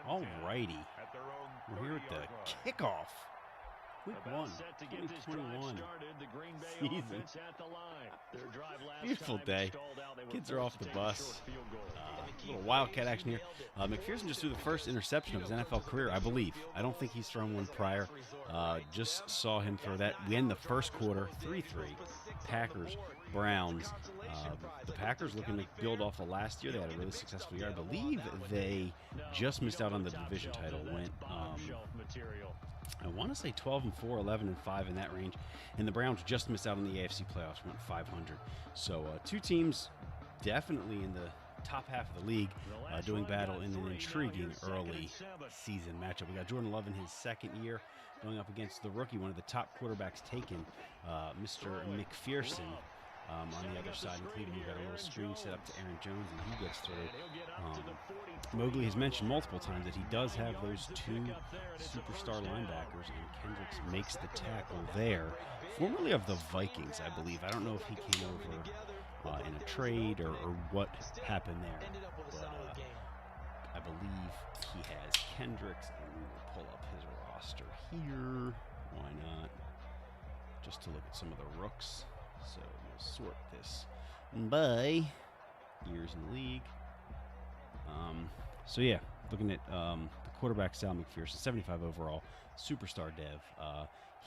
All righty. We're here at the kickoff. Week 1, 2021 season. Beautiful day. Kids are off the bus. A little Wildcat action here. McPherson just threw the first interception of his NFL career, I believe. I don't think he's thrown one prior. Just saw him throw that. We end the first quarter, 3-3. Packers, Browns. The Packers looking to build off of last year. They had a really successful year. I believe they just missed out on the division title. Went, I want to say 12-4, 11-5 in that range. And the Browns just missed out on the AFC playoffs, went 500. So two teams definitely in the top half of the league doing battle in an intriguing early season matchup. We got Jordan Love in his second year going up against the rookie, one of the top quarterbacks taken, Mr. McPherson. On the other side in Cleveland, you've got a little screen set up to Aaron Jones, and he gets through. Mowgli has mentioned multiple times that he does have those two superstar linebackers, and Kendricks makes the tackle there. Formerly of the Vikings, I believe. I don't know if he came over in a trade or what happened there, but I believe he has Kendricks, and we will pull up his roster here. Why not? Just to look at some of the rooks. So we'll sort this by years in the league. So yeah, looking at the quarterback, Sal McPherson, 75 overall, superstar dev.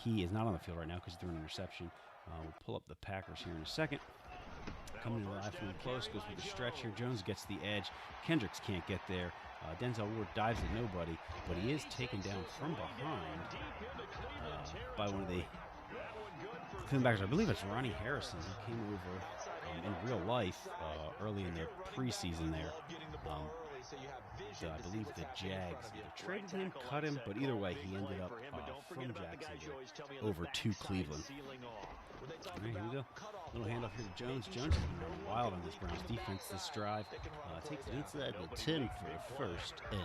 He is not on the field right now because he threw an interception. We'll pull up the Packers here in a second. Coming in live from close, goes with the stretch here. Jones gets the edge. Kendricks can't get there. Denzel Ward dives at nobody, but he is taken down from behind by one of the backers. I believe it's Ronnie Harrison who came over in real life early in the preseason there. I believe the Jags either traded him, cut him, but either way, he ended up from Jacksonville over to Cleveland. All right, here we go. Little handoff here to Jones. Jones has been running wild on this Browns defense this drive. Takes it inside the 10 for a first and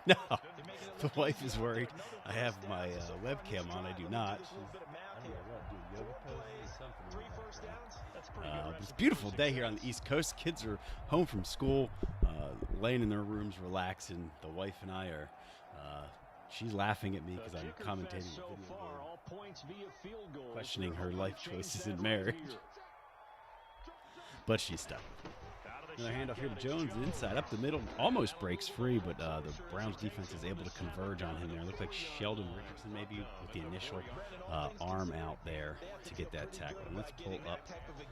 no, the wife is worried. I have my webcam on. I do not. It's a beautiful day here on the East Coast. Kids are home from school, laying in their rooms, relaxing. The wife and I are. She's laughing at me because I'm commentating a video game, questioning her life choices in marriage. But she's stuck. Another handoff here to Jones, inside, up the middle, almost breaks free, but the Browns defense is able to converge on him there. Looks like Sheldon Richardson maybe with the initial arm out there to get that tackle. And let's pull up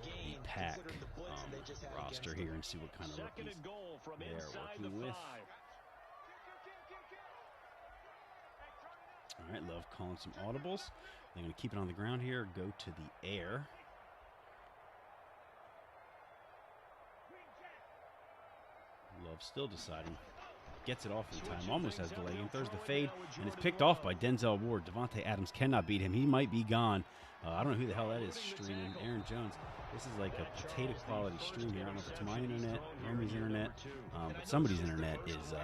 the Pack roster here and see what kind of rookies they're working with. All right, Love calling some audibles. They're going to keep it on the ground here, go to the air. Love still deciding. Gets it off in time, almost has delay, and throws the fade, and it's picked off by Denzel Ward. Devontae Adams cannot beat him. He might be gone. I don't know who the hell that is streaming. Aaron Jones. This is like a potato quality stream here. I don't know if it's my internet, Romy's internet, but somebody's internet is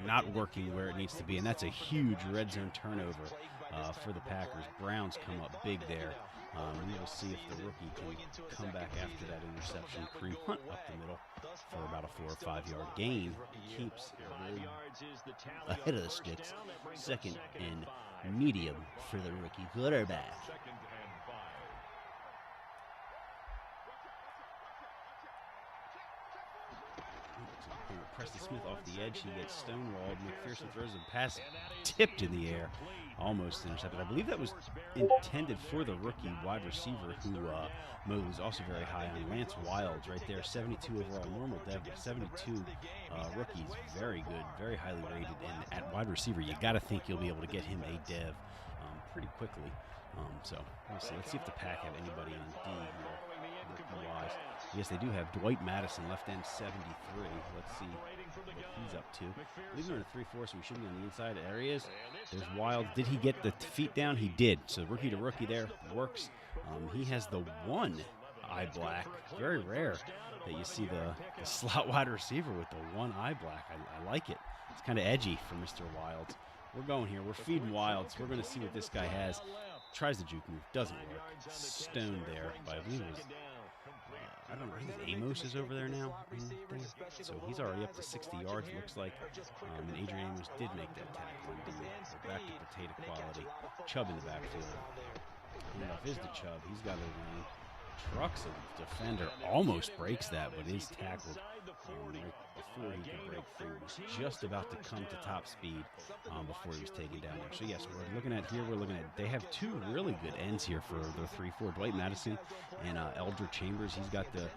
not working where it needs to be, and that's a huge red zone turnover for the Packers. Browns come up big there. We will see if the rookie can come back after that interception. Kareem Hunt up the middle for about a 4 or 5 yard gain. Keeps ahead of the sticks. Second and medium for the rookie quarterback. Preston Smith off the edge. He gets stonewalled. McPherson throws a pass tipped in the air. Almost intercepted. I believe that was intended for the rookie wide receiver who Mowgli's also very high on. Lance Wilds right there, 72 overall, normal dev, 72 rookies, very good, very highly rated. And at wide receiver, you got to think you'll be able to get him a dev pretty quickly. So we'll see. Let's see if the Pack have anybody on D here, rookie-wise. Yes, they do have Dwight Madison, left end 73. Let's see what he's up to. I believe they're in a 3-4, so we should be on the inside. There he is. There's Wild. Did he get the feet down? He did. So rookie to rookie there works. He has the one eye black. Very rare that you see the slot wide receiver with the one eye black. I like it. It's kind of edgy for Mr. Wild. We're going here. We're feeding Wilds. We're going to see what this guy has. Tries the juke move. Doesn't work. Stoned there by, I believe it was I don't know. I think Amos is over there now. So he's already up to 60 yards, it looks like. And Adrian Amos did make that tackle. We're back to potato quality. Chubb in the backfield. Handoff is to Chubb. He's got a lane. Trucks a defender. Almost breaks that, but is tackled right before he can break through. Was just about to come to top speed before he was taken down there. So, yes, we're looking at, they have two really good ends here for their 3-4. Dwight Madison and Eldred Chambers. He's got the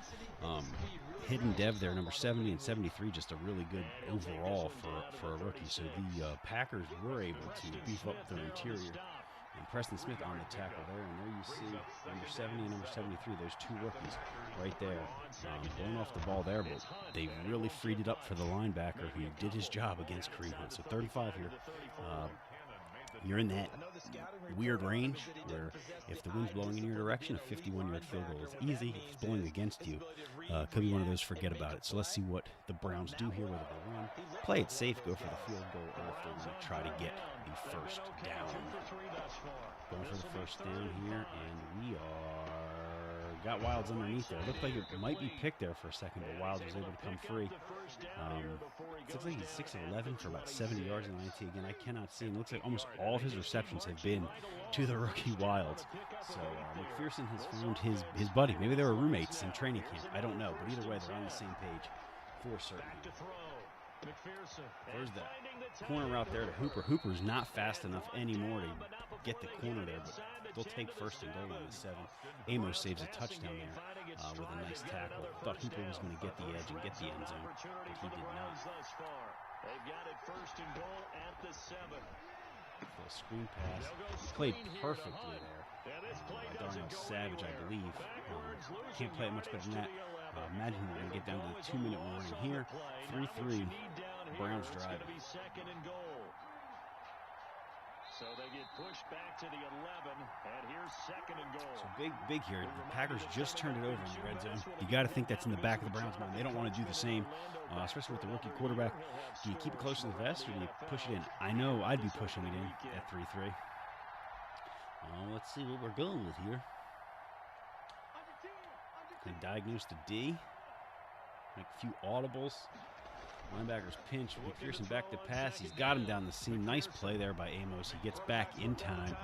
hidden dev there, number 70 and 73, just a really good overall for a rookie. So the Packers were able to beef up their interior. And Preston Smith on the tackle there, and there you see number 70 and number 73, those two rookies right there, blowing off the ball there, but they really freed it up for the linebacker who did his job against Kareem Hunt. So 3rd and 5 here. You're in that weird range where if the wind's blowing in your direction, a 51-yard field goal is easy. If it's blowing against you, could be one of those forget about it. So let's see what the Browns do here, whether they run, play it safe, go for the field goal, or if they're going to try to get the first down. Going for the first down here, and we got Wilds underneath there. It looked like it might be picked there for a second, but Wilds was able to come free. It looks like he's 6 of 11 for about 70 yards in the INT. Again, I cannot see him. It looks like almost all of his receptions have been to the rookie Wilds. So McPherson has found his buddy. Maybe they were roommates in training camp. I don't know, but either way, they're on the same page for certain. There's that corner route there to Hooper. Hooper's not fast enough anymore to get the corner there, but they'll take 1st and goal on the 7. Amos saves a touchdown there with a nice tackle. Thought Hooper was going to get the edge and get the end zone, but he did not. They've got it 1st and goal at the 7. The screen pass played perfectly there by Darnell Savage, I believe. Can't play it much better than that. Imagine we're going to get down to the 2-minute warning here. 3-3. Browns drive. So they get pushed back to the 11, and here's 2nd and goal. So big here. The Packers just turned it over in the red zone. You got to think that's in the back of the Browns' mind. They don't want to do the same, especially with the rookie quarterback. Do you keep it close to the vest, or do you push it in? I know I'd be pushing it in at 3-3. Let's see what we're going with here. They diagnose the D. Make a few audibles. Linebackers pinch. McPherson back to pass. He's got him down the seam. Nice play there by Amos. He gets back in time.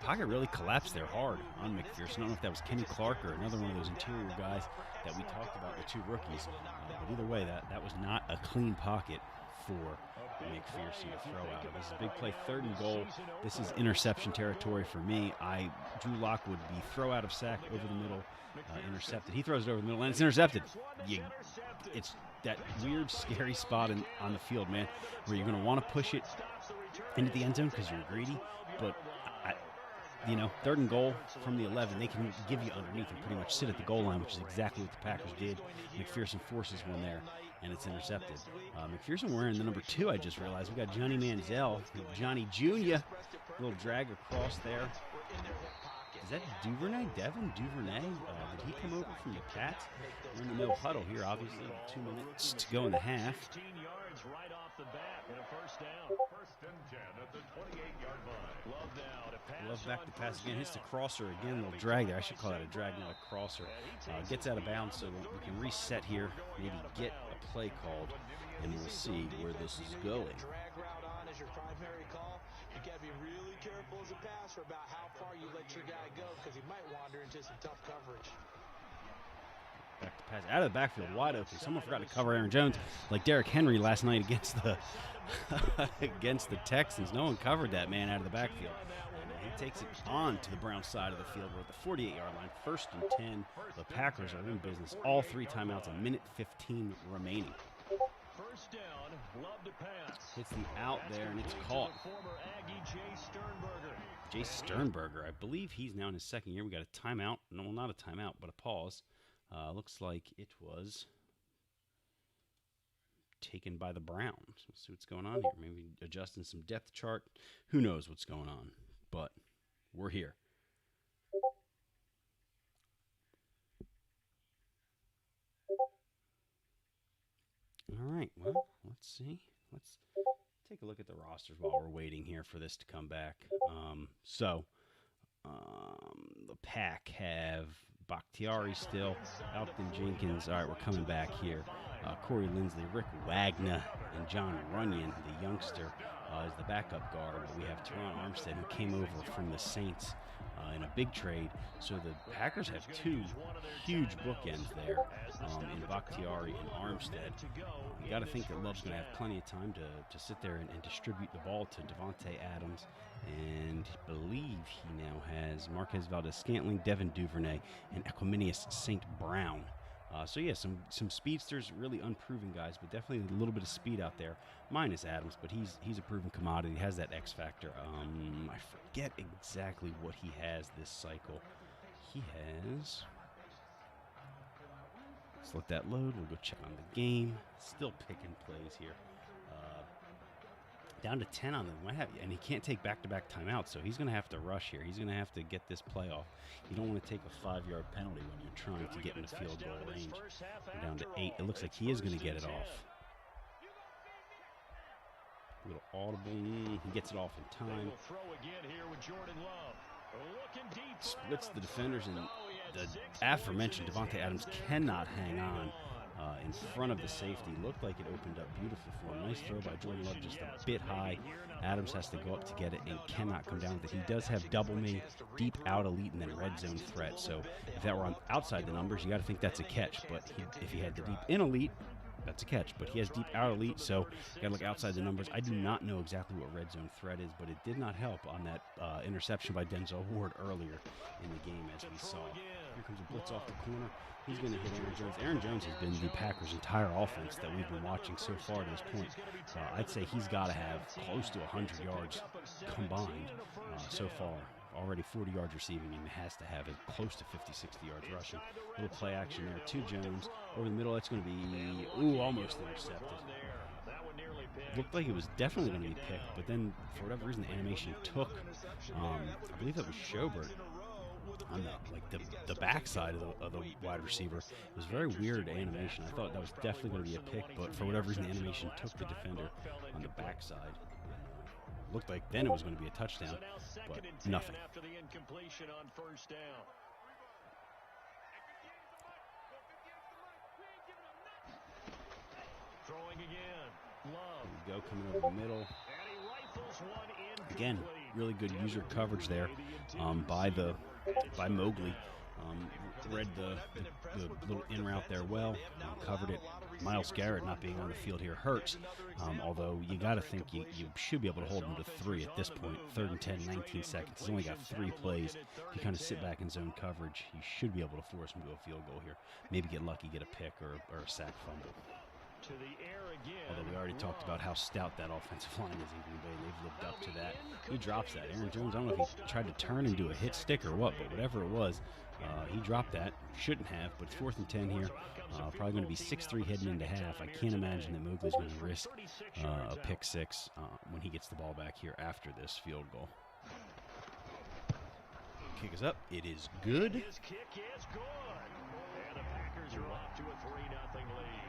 Pocket really collapsed there hard on McPherson. I don't know if that was Kenny Clark or another one of those interior guys that we talked about, the two rookies. But either way, that was not a clean pocket for McPherson to throw out of. This is a big play, 3rd and goal. This is interception territory for me. Drew Lock would be throw out of sack over the middle, intercepted. He throws it over the middle, and it's intercepted. It's that weird, scary spot on the field, man, where you're going to want to push it into the end zone because you're greedy. But, 3rd and goal from the 11, they can give you underneath and pretty much sit at the goal line, which is exactly what the Packers did. McPherson forces one there, and it's intercepted. McPherson wearing the number 2, I just realized. We got Johnny Manziel, Johnny Jr., little drag across there. Is that Duvernay? Devin Duvernay? Did he come over from the Pats? We're in the no huddle here, obviously. 2 minutes to go in the half. 15 yards right off the bat and a 1st down. 1st and 10 at the 28-yard line. Love now to pass. Love back to pass again. Hits the crosser again. Little drag there. I should call that a drag, not a crosser. Gets out of bounds, so we can reset here. Maybe get a play called, and we'll see where this is going. Drag route on as your primary call. You got to be really careful as a passer about how far you let your guy go because he might wander into some tough coverage. Back to pass out of the backfield, wide open. Someone forgot to cover Aaron Jones, like Derrick Henry last night against the against the Texans. No one covered that man out of the backfield. And he takes it on to the Browns side of the field. We're at the 48-yard line, 1st and 10. The Packers are in business. All 3 timeouts, a minute 15 remaining. 1st down, love to pass. Hits the out there, and it's caught. Former Aggie Jay Sternberger. Jay Sternberger, I believe he's now in his 2nd year. We got a timeout. No, not a timeout, but a pause. Looks like it was taken by the Browns. Let's see what's going on here. Maybe adjusting some depth chart. Who knows what's going on? But we're here. All right, well, let's see. Let's take a look at the rosters while we're waiting here for this to come back. The Pack have Bakhtiari still. Alton Jenkins. All right, we're coming back here. Corey Lindsley, Rick Wagner, and John Runyon, the youngster, is the backup guard. We have Teron Armstead, who came over from the Saints in a big trade. So the Packers have two huge bookends there in Bakhtiari and Armstead. You got to think that Love's going to have plenty of time to sit there and distribute the ball to Davante Adams. And believe he now has Marquez Valdez-Scantling, Devin Duvernay, and Equiminius St. Brown. So yeah, some speedsters, really unproven guys, but definitely a little bit of speed out there. Minus Adams, but he's a proven commodity. He has that X factor. I forget exactly what he has this cycle. He has. Let's let that load. We'll go check on the game. Still picking plays here. Down to 10 on them, and he can't take back-to-back timeouts, so he's going to have to rush here. He's going to have to get this play off. You don't want to take a 5-yard penalty when you're trying to get into field goal range. We're down to 8. It looks like he is going to get it off. A little audible. He gets it off in time. Splits the defenders, and the aforementioned Davante Adams cannot hang on in front of the safety. Looked like it opened up beautiful for him. Nice throw by Jordan Love, just a bit high. Adams has to go up to get it and cannot come down with it. He does have double me, deep out elite, and then red zone threat. So if that were on outside the numbers, you got to think that's a catch. But if he had the deep in elite, that's a catch. But he has deep out elite, so you got to look outside the numbers. I do not know exactly what red zone threat is, but it did not help on that interception by Denzel Ward earlier in the game, as we saw. Here comes a blitz off the corner. He's going to hit Aaron Jones. Aaron Jones has been the Packers' entire offense that we've been watching so far to this point. I'd say he's got to have close to 100 yards combined so far. Already 40 yards receiving, and has to have it close to 50, 60 yards rushing. Little play action there to Jones. Over the middle, that's going to be, almost intercepted. Looked like it was definitely going to be picked, but then for whatever reason, the animation took, I believe that was Schobert, on the backside of the wide receiver. It was very weird animation. I thought that was definitely going to be a pick, but for whatever reason, the animation took the defender on the backside. Looked like then it was going to be a touchdown, but nothing. After the incompletion on first down. Throwing again. Love. Here we go, coming over the middle. And he rifles one in. Again, really good user coverage there by Mowgli. Read the little in route there well, covered it. Myles Garrett not being on the field here hurts, although you got to think you should be able to hold him to 3 at this point. 3rd and 10, 19 seconds. He's only got 3 plays. If you kind of sit back in zone coverage, you should be able to force him to a field goal here. Maybe get lucky, get a pick or a sack fumble. To the air again. Although we already talked about how stout that offensive line is in Green Bay. They've lived up to that. He drops that. Aaron Jones, I don't know if he tried to turn and do a hit stick or what, but whatever it was, he dropped that. Shouldn't have, but it's 4th and 10 here. Probably going to be 6-3 heading into half. I can't imagine that Mowgli's going to risk a pick 6 when he gets the ball back here after this field goal. Kick is up. It is good. His kick is good. And the Packers are off to a 3-0 lead.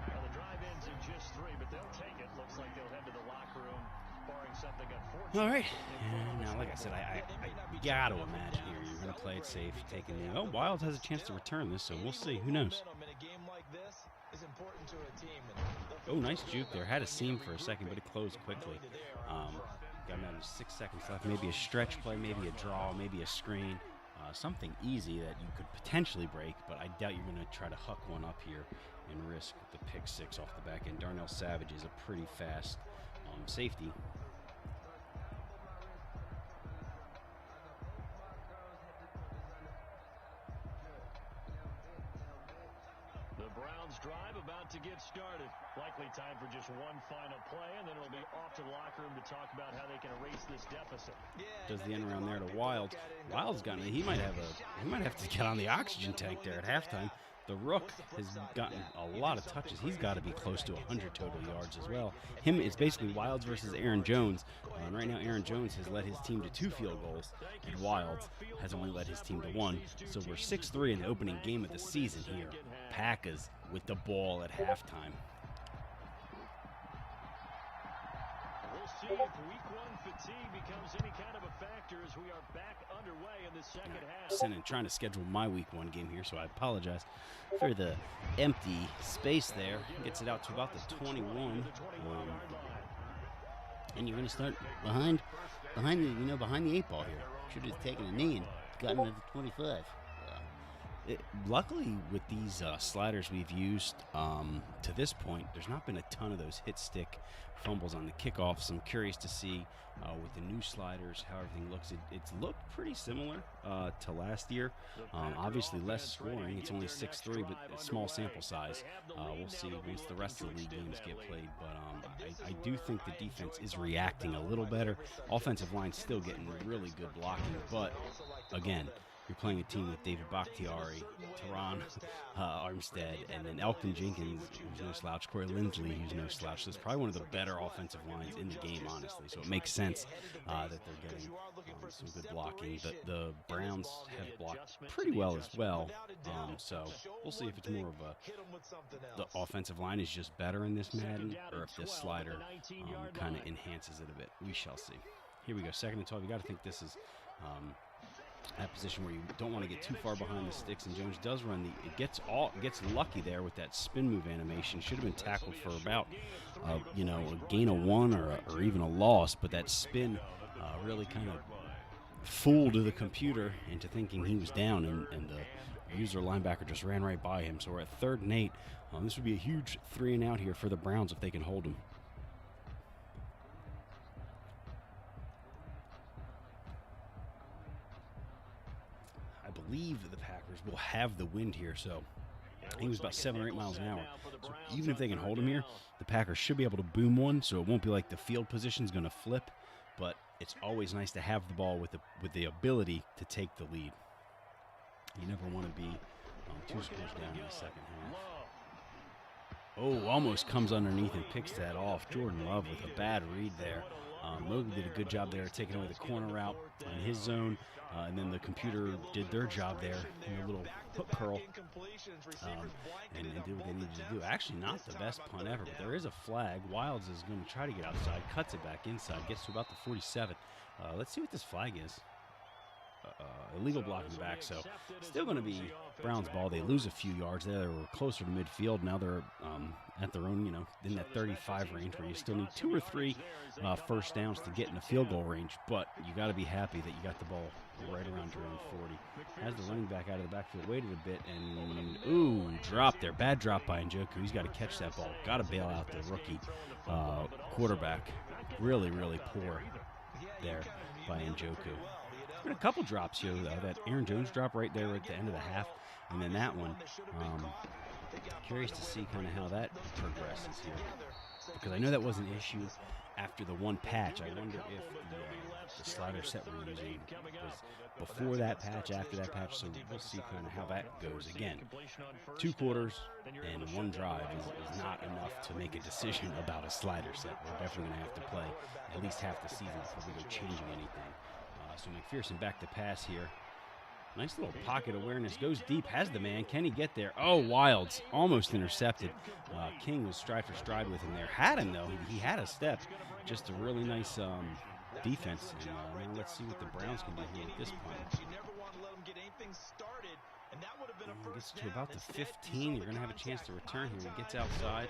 Well, the drive ends in just 3, but they'll take it. Looks like they'll head to the locker room, barring something unfortunate. All right. And now, like I said, I got to imagine here you're going to play it safe, taking the. Oh, Wilds has a chance to return this, so we'll see. Who knows? Oh, nice juke there. Had a seam for a second, but it closed quickly. Got another 6 seconds left. Maybe a stretch play, maybe a draw, maybe a screen. Something easy that you could potentially break, but I doubt you're going to try to huck one up here and risk the pick 6 off the back end. Darnell Savage is a pretty fast safety. The Browns drive about to get started. Likely time for just one final play, and then it'll be off to the locker room to talk about how they can erase this deficit. Does the end around there to Wilds. Wilds got he might have to get on the oxygen tank there at halftime. The Rook has gotten a lot of touches. He's got to be close to 100 total yards as well. It's basically Wilds versus Aaron Jones. And right now, Aaron Jones has led his team to 2 field goals, and Wilds has only led his team to 1. So we're 6-3 in the opening game of the season here. Packers with the ball at halftime. We'll see if week one fatigue becomes any kind of a factor as we are back underway in the second half. Sitting and trying to schedule my week one game here, so I apologize for the empty space there. Gets it out to about the 21. And you're going to start behind the 8 ball here. Should have taken a knee and gotten to the 25. Luckily, with these sliders we've used to this point, there's not been a ton of those hit stick fumbles on the kickoffs. I'm curious to see with the new sliders how everything looks. It's looked pretty similar to last year. Obviously, less scoring. It's only 6-3, but a small sample size. We'll see once the rest of the league games get played. But I do think the defense is reacting a little better. Offensive line's still getting really good blocking, but again, you're playing a team with David Bakhtiari, Teron Armstead, and then Elton Jenkins, who's no slouch, Corey Lindsley, who's no slouch. So it's probably one of the better offensive lines in the game, honestly. So it makes sense that they're getting some good blocking. The Browns have blocked pretty well as well. So we'll see if it's more of the offensive line is just better in this Madden, or if this slider kind of enhances it a bit. We shall see. Here we go, 2nd and 12. You got to think this is that position where you don't want to get too far behind the sticks, and Jones does run it gets lucky there with that spin move animation. Should have been tackled for about a gain of 1 or even a loss, but that spin really kind of fooled the computer into thinking he was down, and the user linebacker just ran right by him. So we're at 3rd and 8. This would be a huge 3 and out here for the Browns if they can hold him. I believe the Packers will have the wind here, so I think it was about 7 or 8 miles an hour. So even if they can hold him here, the Packers should be able to boom one, so it won't be like the field position is going to flip. But it's always nice to have the ball with the ability to take the lead. You never want to be 2 scores down in the second half. Oh, almost comes underneath and picks that off. Jordan Love with a bad read there. Logan did a good job there taking away the corner route in his zone, and then the computer did their job there in a little hook curl and did what they needed to do. Actually, not the best punt ever, but there is a flag. Wilds is going to try to get outside, cuts it back inside, gets to about the 47. Let's see what this flag is. Illegal blocking back, so still going to be Browns ball. They lose a few yards there. They were closer to midfield. Now they're at their own, in that 35 range where you still need 2 or 3 first downs to get in the field goal range. But you got to be happy that you got the ball right around your own 40. Has the running back out of the backfield, waited a bit, and drop there. Bad drop by Njoku. He's got to catch that ball. Got to bail out the rookie quarterback. Really, really poor there by Njoku. A couple drops here, though. That Aaron Jones drop right there at the end of the half, and then that one. Curious to see kind of how that progresses here, because I know that was an issue after the one patch. I wonder if the slider set we're using was before that patch, after that patch, so we'll see kind of how that goes. Again, 2 quarters and 1 drive is not enough to make a decision about a slider set. We're definitely going to have to play at least half the season before we go changing anything. So McPherson back to pass here. Nice little pocket awareness. Goes deep. Has the man. Can he get there? Oh, Wilds. Almost intercepted. King was stride for stride with him there. Had him, though. He had a step. Just a really nice defense. And now let's see what the Browns can do here at this point. Gets to about the 15. You're going to have a chance to return here. He gets outside.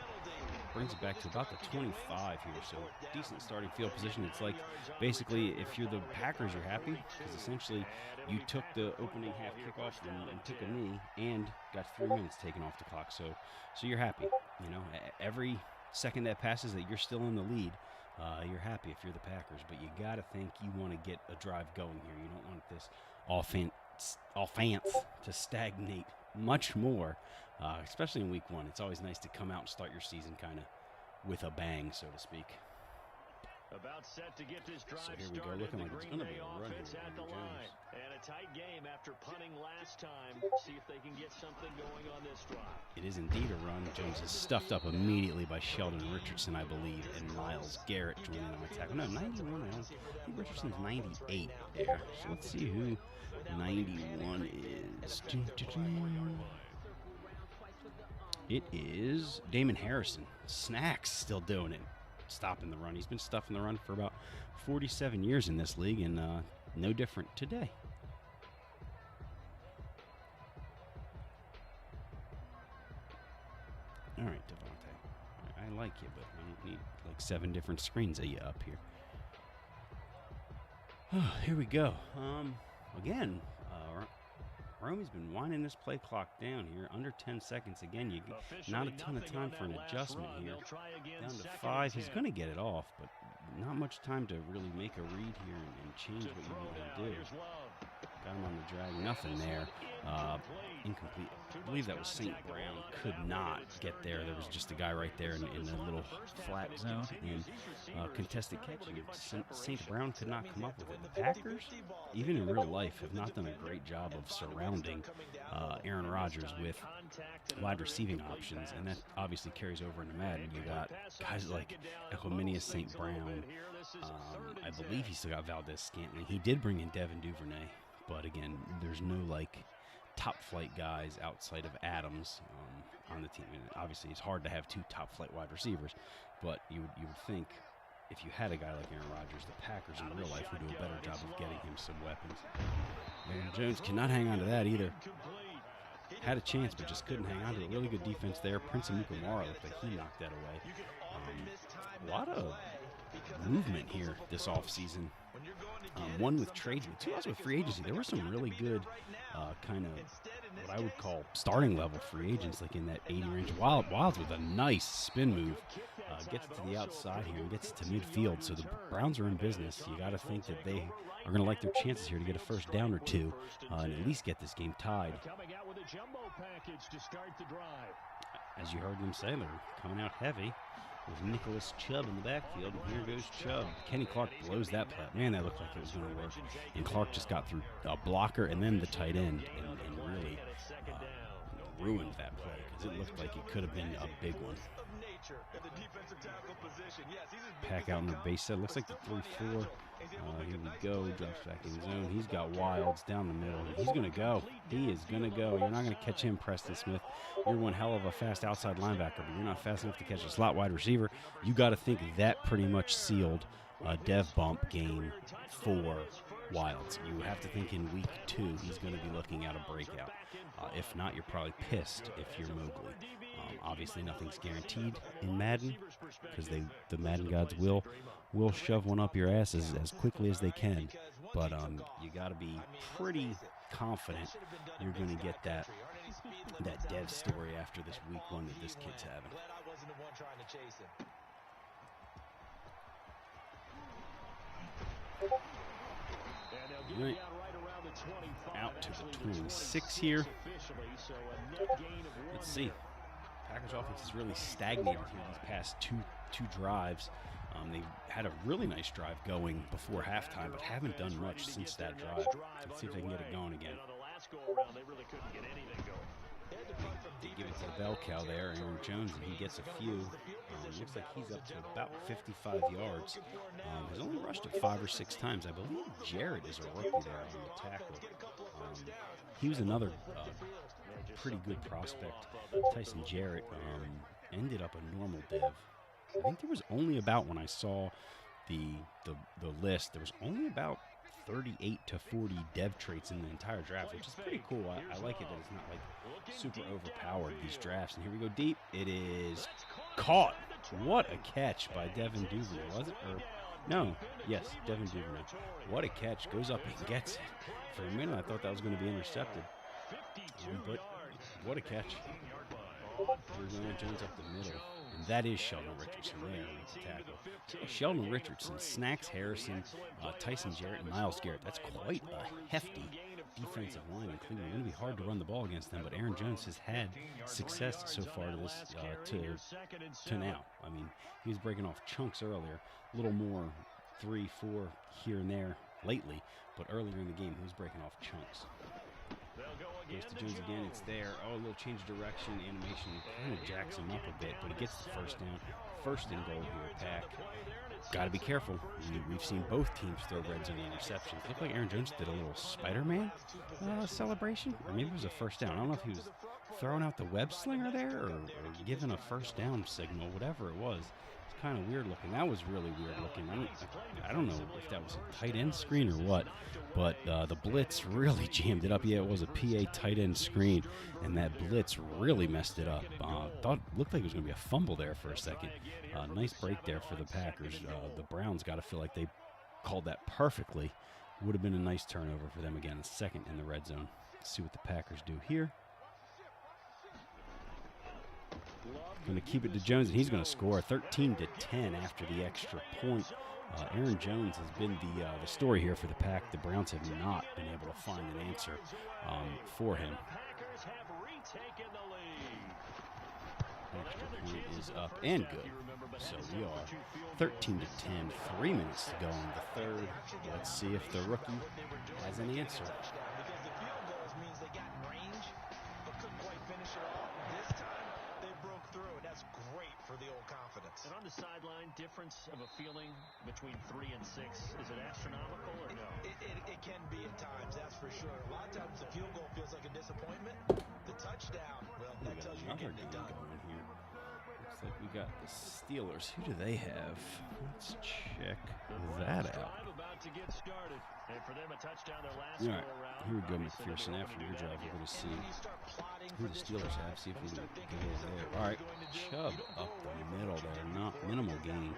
Brings it back to about the 25 here. So decent starting field position. It's like basically if you're the Packers, you're happy because essentially you took the opening half kickoff and took a knee and got 3 minutes taken off the clock. So you're happy. Every second that passes that you're still in the lead, you're happy if you're the Packers. But you got to think you want to get a drive going here. You don't want this offense to stagnate much more, especially in week 1. It's always nice to come out and start your season kind of with a bang, so to speak. About set to get this drive so here we go, looking like it's going to be a run here. At the line. And a tight game after punting last time. See if they can get something going on this drive. It is indeed a run. Jones is stuffed up immediately by Sheldon Richardson, I believe, and Myles Garrett joining on attack. No, 91. I think Richardson's 98 there. So let's see who 91 is. It is Damon Harrison. Snacks still doing it. stopping the run. He's been stuffing the run for about 47 years in this league, and no different today. All right, Devontae. I like you, but I don't need like 7 different screens of you up here. Here we go. Again, Romy's been winding this play clock down here. Under 10 seconds. Again, not a ton of time for an adjustment here. Down to 5. He's going to get it off, but not much time to really make a read here and change what you want to do. Got him on the drag. Nothing there. Incomplete. I believe that was St. Brown. Could not get there. There was just a guy right there in the little flat zone. And contested catch. St. Brown could not come up with it. The Packers, even in real life, have not done a great job of surrounding Aaron Rodgers with wide receiving options. And that obviously carries over into Madden. You got guys like Equiminius St. Brown. I believe he still got Valdez-Scantling. He did bring in Devin Duvernay. But again, there's no like top flight guys outside of Adams on the team. And obviously, it's hard to have 2 top flight wide receivers, but you would think if you had a guy like Aaron Rodgers, the Packers in real life would do a better job of getting him some weapons. Aaron Jones cannot hang on to that either. Had a chance, but just couldn't hang on to it. Really good defense there. Prince Amukamara looked like he knocked that away. A lot of movement here this offseason. One with trades, but 2 also with free agency. There were some really good kind of what I would call starting level free agents, like in that 80 range. Wilds with a nice spin move. Gets to the outside here and gets to midfield. So the Browns are in business. You got to think that they are going to like their chances here to get a first down or 2 and at least get this game tied. As you heard them say, they're coming out heavy with Nicholas Chubb in the backfield, and here goes Chubb. Kenny Clark blows that play. Man, that looked like it was going to work. And Clark just got through a blocker and then the tight end and really ruined that play because it looked like it could have been a big one. Pack out in the base set. Looks like the 3-4. Here we go. Drops back in zone. He's got Wilds down the middle. And he's going to go. He is going to go. You're not going to catch him, Preston Smith. You're one hell of a fast outside linebacker, but you're not fast enough to catch a slot wide receiver. You got to think that pretty much sealed a dev bump game for Wilds. You have to think in week 2 he's going to be looking at a breakout. If not, you're probably pissed if you're Mowgli. Obviously, nothing's guaranteed in Madden because the Madden gods will shove one up your ass as quickly as they can. But you got to be pretty confident you're going to get that dev story after this week 1 that this kid's having. Right. Out to the 26 here. Let's see. Packers offense has really stagnated here these past two drives. They've had a really nice drive going before halftime, but haven't done much since that drive. Let's see if they can get it going again. They give it to the bell cow there, Aaron Jones, and he gets a few. Looks like he's up to about 55 yards. Has only rushed it 5 or 6 times. I believe Jarrett is a rookie there on the tackle. He was another pretty good prospect. Tyson Jarrett ended up a normal dev. I think there was only about, when I saw the list, there was only about 38 to 40 dev traits in the entire draft, which is pretty cool. I like it that it's not like super overpowered, these drafts. And here we go deep. It is caught. What a catch by Devin Duvernay, was it? Or no, yes, Devin Duvernay. What a catch. Goes up and gets it. For a minute, I thought that was going to be intercepted. But what a catch. Here's Aaron Jones up the middle. And that is Sheldon Richardson there with the tackle. So Sheldon Richardson, Snacks Harrison, Tyson Jarrett, and Myles Garrett. That's quite a hefty defensive line in Cleveland. It's going to be hard to run the ball against them, but Aaron Jones has had success so far to this to now. I mean, he was breaking off chunks earlier, a little more 3-4 here and there lately, but earlier in the game he was breaking off chunks. Goes to Jones again, it's there. Oh, a little change of direction, animation kind of jacks him up a bit, but he gets the first down. First and goal here, Pack. Got to be careful. We've seen both teams throw red zone interceptions. Looked like Aaron Jones did a little Spider-Man celebration, or maybe it was a first down. I don't know if he was throwing out the web slinger there or giving a first down signal, whatever it was. It's kind of weird looking. That was really weird looking. I don't know if that was a tight end screen or what, but the blitz really jammed it up. Yeah, it was a PA tight end screen, and that blitz really messed it up. Looked like it was going to be a fumble there for a second. Nice break there for the Packers. The Browns got to feel like they called that perfectly. Would have been a nice turnover for them again, a second in the red zone. Let's see what the Packers do here. Going to keep it to Jones, and he's going to score 13-10 after the extra point. Aaron Jones has been the story here for the Pack. The Browns have not been able to find an answer for him. Extra point is up and good. So we are 13-10, 3 minutes to go in the third. Let's see if the rookie has an answer. And on the sideline, difference of a feeling between 3 and 6, is it astronomical or no? It can be at times, that's for sure. A lot of times the field goal feels like a disappointment. The touchdown, well, that tells you you're getting it done. Going here. Looks like we got the Steelers. Who do they have? Let's check that out. About to get started. And for them, a touchdown their last All right, go-around. here we go, McPherson. After your drive, we're going to see who the Steelers have. See if we can get over there. All right, Chubb up the middle there. Not minimal gain.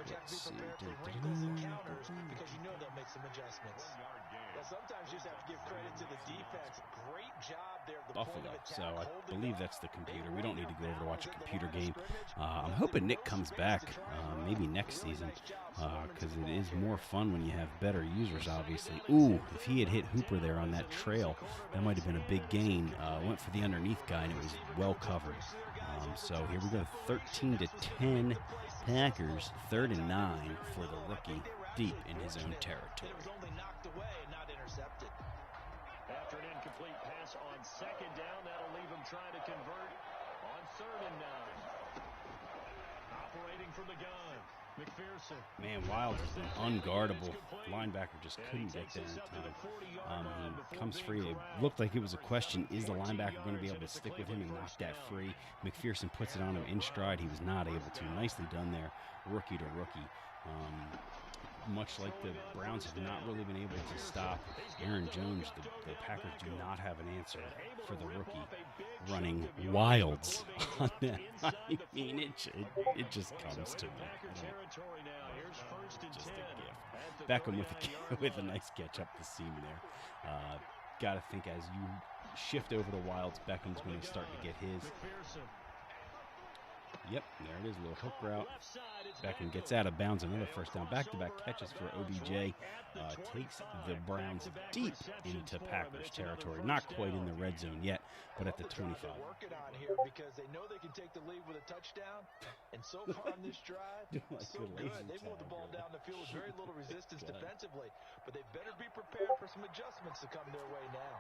Let's see. Because you know they'll make some adjustments. Well, sometimes you just have to give credit to the defense. Great job there. Buffalo. So I believe that's the computer. We don't need to go over to watch a computer game. I'm hoping Nick comes back maybe next season because it is more fun when you have better users, obviously. Ooh, if he had hit Hooper there on that trail, that might have been a big gain. Went for the underneath guy, and it was well covered. So here we go, 13-10 Packers, 3rd and 9 for the rookie deep in his own territory. After an incomplete pass on 2nd down, that'll leave him trying to convert on 3rd and 9. Operating from the gun, McPherson. Man, Wilds has been unguardable. Linebacker just couldn't get there in time. He comes free. It looked like it was a question, is the linebacker going to be able to stick with him and knock that free? McPherson puts it on him in stride. He was not able to. Nicely done there, rookie to rookie. Much like the Browns have not really been able to stop Aaron Jones, the Packers do not have an answer for the rookie running wilds on that. I mean, it just comes to me. Just a gift. Beckham with a nice catch up the seam there. Got to think as you shift over to wilds, Beckham's going to start to get his. Yep, there it is, a little hook route. Beckham gets out of bounds, another first down. Back-to-back catches for OBJ. Takes the Browns deep into Packers territory. Not quite in the red zone yet, but at the 25. Working on here because they know they can take the lead with a touchdown. And so far on this drive, so good. They moved the ball down the field with very little resistance defensively. But they better be prepared for some adjustments to come their way now.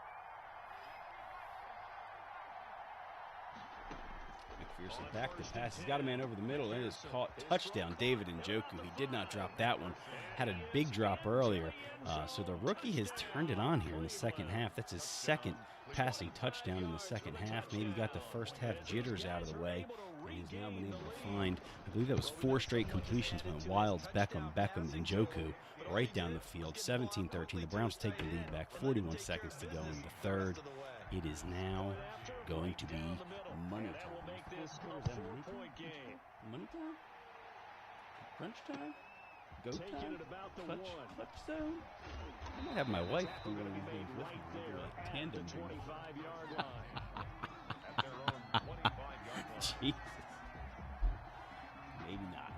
McPherson back to pass. He's got a man over the middle and is caught. Touchdown, David Njoku. He did not drop that one. Had a big drop earlier. So the rookie has turned it on here in the second half. That's his second passing touchdown in the second half. Maybe got the first half jitters out of the way. And he's now been able to find, I believe that was 4 straight completions. Went Wilds, Beckham, Njoku right down the field. 17-13. The Browns take the lead back. 41 seconds to go in the third. It is now going to be money time. Money time? Crunch time? Go time? Clutch zone? I might have my wife do one of these games with me. We'll do like tandem. Jesus. Maybe not.